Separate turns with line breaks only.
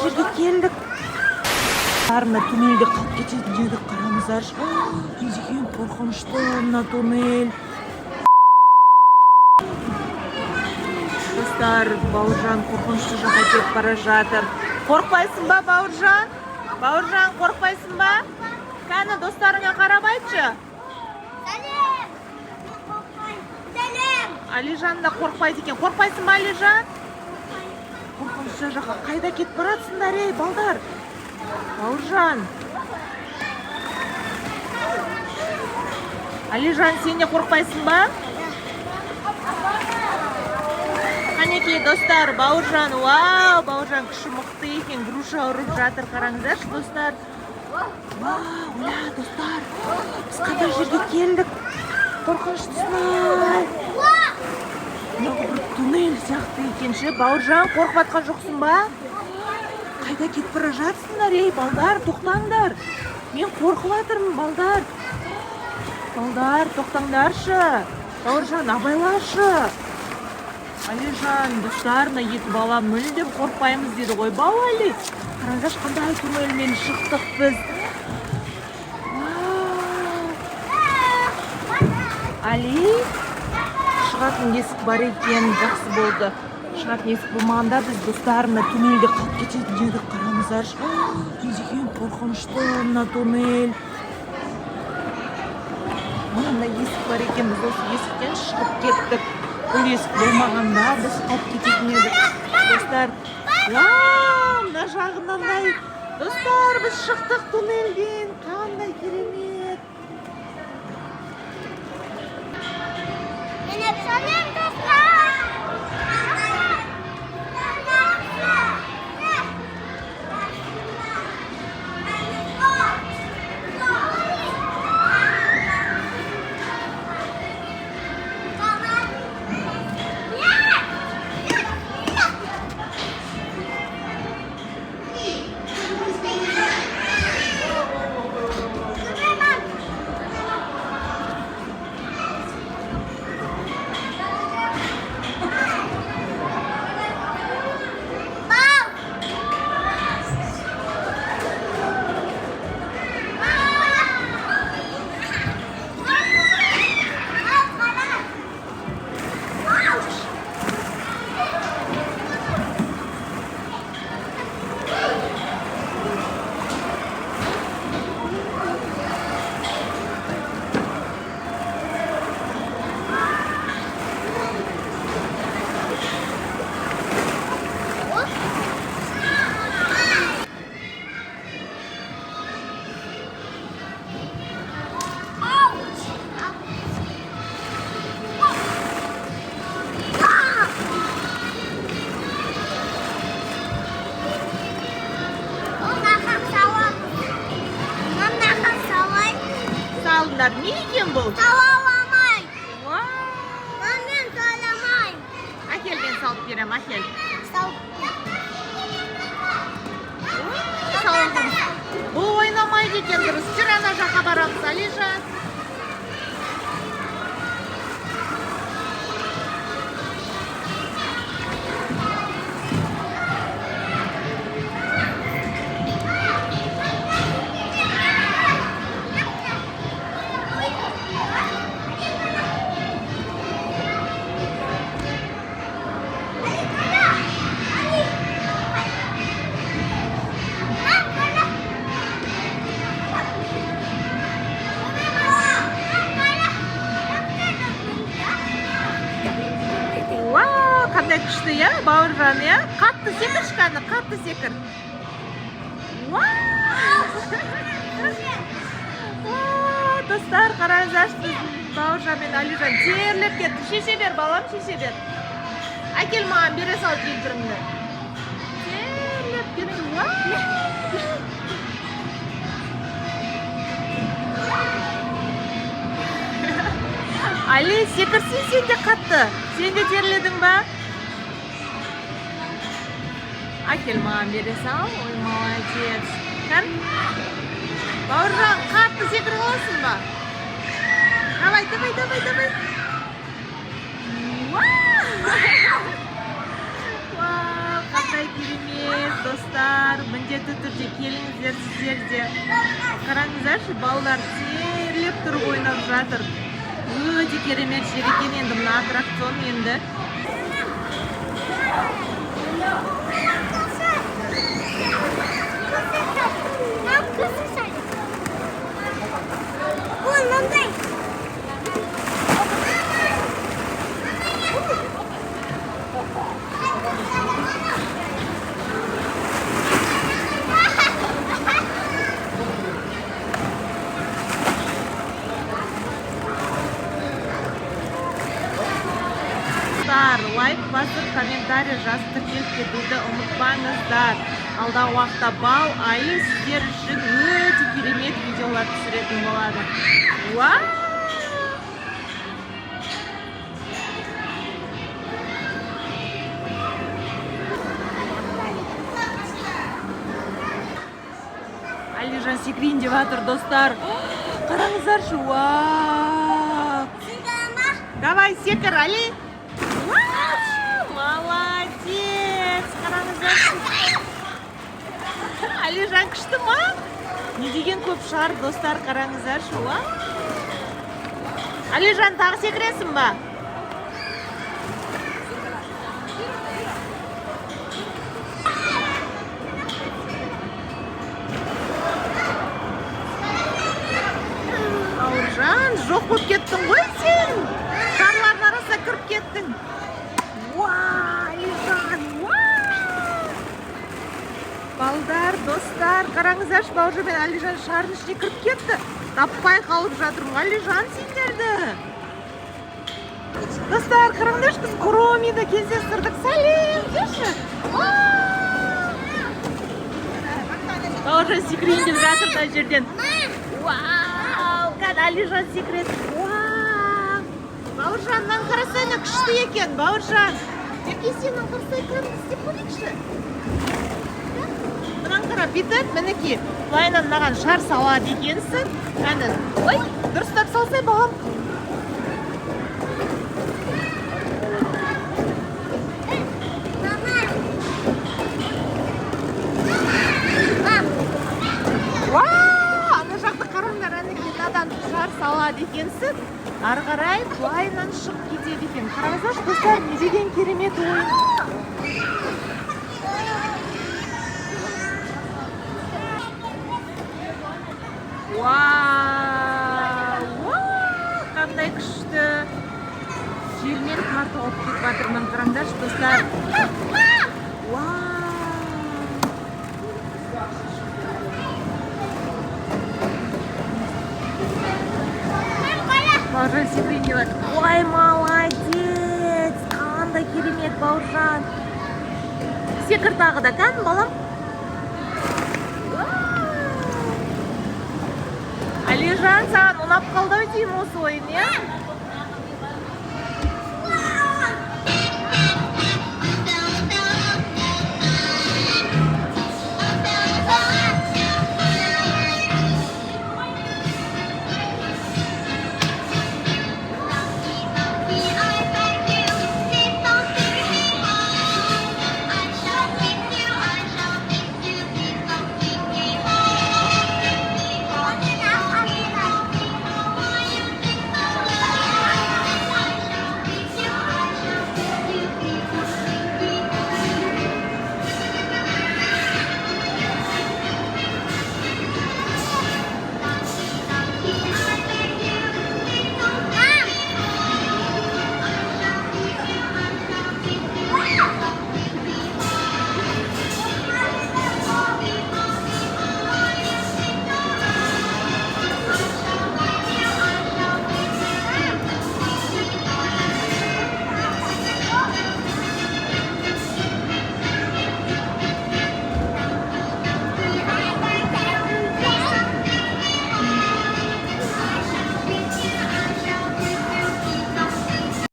жерге келдік. Мына туннельде қалып кететін едік, қараңыздаршы. Не деген қорқынышты мына туннель. Достар, Бауыржан қорқынышты жаққа кетіп бара жатыр. Қорқпайсың ба, Бауыржан? Бауыржан, қорқпайсың ба? Кәні достарыңа қарап айтшы.
Сәлем! Сәлем!
Алижан да қорқпайды екен. Қорқпайсың ба, Алижан? Қорқынышты жаққа қайда кетіп баратсыңдар, ей, балдар? Бауыржан. Алижан, сен де қорқпайсың ба? Қанекей, достар, Бауыржан, вау, Бауыржан күші мықты екен, груша ұрып жатыр, қараңыздаршы, достар. Вау, ля, достар, біз қандай жерге келдік? Қорқыныштысың-ай. Мынау бір туннель сияқты екенші. Бауыржан, қорқып атқан жоқсың ба? Қайда кетіп бара жатсыңдар, ей, балдар, тоқтаңдар. Мен қорқып жатырмын, балдар. Балдар, тоқтаңдаршы. Бауыржан, абайлашы. Алижан, достарына екі бала мүлдем қорқпаймыз деді ғой, бау Али. Қараңдаршы, қандай туннельмен шықтық біз. Али, шығатын есік бар екен, жақсы болды. Шығатын есік болмағанда біз достарына туннельде қалып кететін едік, қараңыздаршы. Не деген қорқынышты мына туннель. Мында есік бар екен, біз осы есіктен шығып кеттік. Бұл есік болмағанда біз қалып кететін едік. Достар, вау, мына жағынан, достар, біз шықтық туннельден, қандай керемет.
Мен сәлем, достар!
Не екен бұл?
Салаламай.
Вау!
Мен саламайм.
Әкел, мен салып берем, әкел. Бұл ойнамайды екен, дұрыс. Жүр ана жаққа барамыз, Алижан. Қандай күшті, я, Бауыржан, я? Қатты секір шыққаны, қатты секір. Достар, қараңыздаршы, біздің Бауыржан мен Алижан терлеп кетті. Шеше бер, балам, шеше бер. Әкел маған, бере сал желдіріңді. Терлеп кетті. Али, секірсің сен де қатты. Сен де терледің ба? Әкел маған бере сал. Ой, молодец. Кән? Бауыржан, қатты секіріп аласың ба? Давай, давай, давай, давай. Вау, қандай керемет достар, міндетті түрде келіңіздер сіздер де. Қараңыздаршы, балалар терлеп тұрып ойнап жатыр. Өте керемет жер екен енді мына аттракцион енді. Лайк басып, комментарий жазып тіркеліп кетуді ұмытпаңыздар. Алдағы уақытта бал айы сіздер үшін өте керемет видеолар түсіретін болады. Вау! Алижан секірейін деп жатыр, достар. Қараңыздаршы, вау! Давай, секір, Али! Молодец! Қараңыздаршы. Алижан күшті ма? Не деген көп шығар, достар, қараңыздаршы. Алижан, тағы секіресің ба? Бауыржан, жоқ болып кеттің ғой сен. Шарлардың арасына кіріп кеттің. Балдар, достар, қараңыздаршы, Бауыржан мен Алижан шардың ішіне кіріп кетті. Таппай қалып жатырмын. Алижан сендерді. Достар, қараңыздаршы, біз Куромиді кездестірдік. Сәлем, деші. Бауыржан секірейін деп жатыр да жерден. Вау, қан Алижан секіреді. Вау. Бауыржаннан қарасайна күшті екен, Бауыржан. Яке сенің қарасай істеп көрейікші. Мұнан қарап бетіп, мінеки, лайнан маған шар салады екенсің. Әні, ой, дұрыстап салсай балам. Вау, ана жақты қараңдар, әнеки, надан шар салады екенсің. Ары қарай лайнан шығып кетеді екен. Қараңыздаршы, достар, не деген керемет ойын. Вау! Қандай күшті! Желмен қар тауып кетіп жатырмын, қараңдаршы, достар. Вау! Бауыржан секірейін деп жатыр. Ой, молодец! Қандай керемет, Бауыржан! Секір тағы да, кән, балам? Алижан, саған ұнап қалды деймін осы ойын, е?